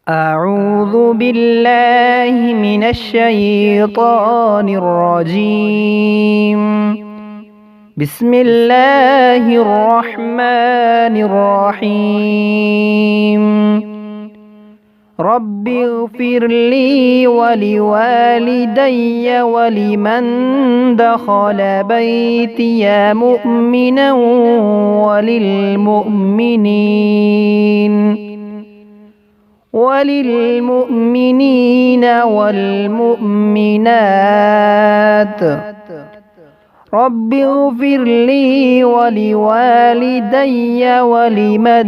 أعوذ بالله من الشيطان الرجيم. بسم الله الرحمن الرحيم. رب اغفر لي ولوالدي ولمن دخل بيتي مؤمنا وللمؤمنين والمؤمنات. رب اغفر لي ولوالدي ولمن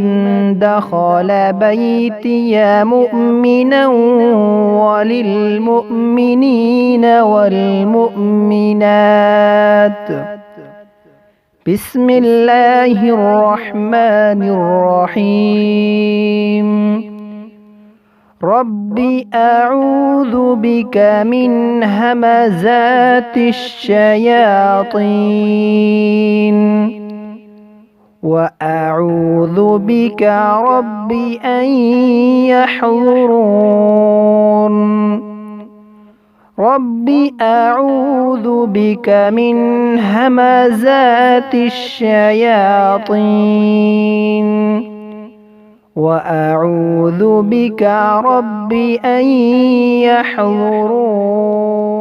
دخل بيتي مؤمنا وللمؤمنين والمؤمنات. بسم الله الرحمن الرحيم. رب أعوذ بك من همزات الشياطين وأعوذ بك رب أن يحضرون. رب أعوذ بك من همزات الشياطين وأعوذ بك رب أن يحضرون.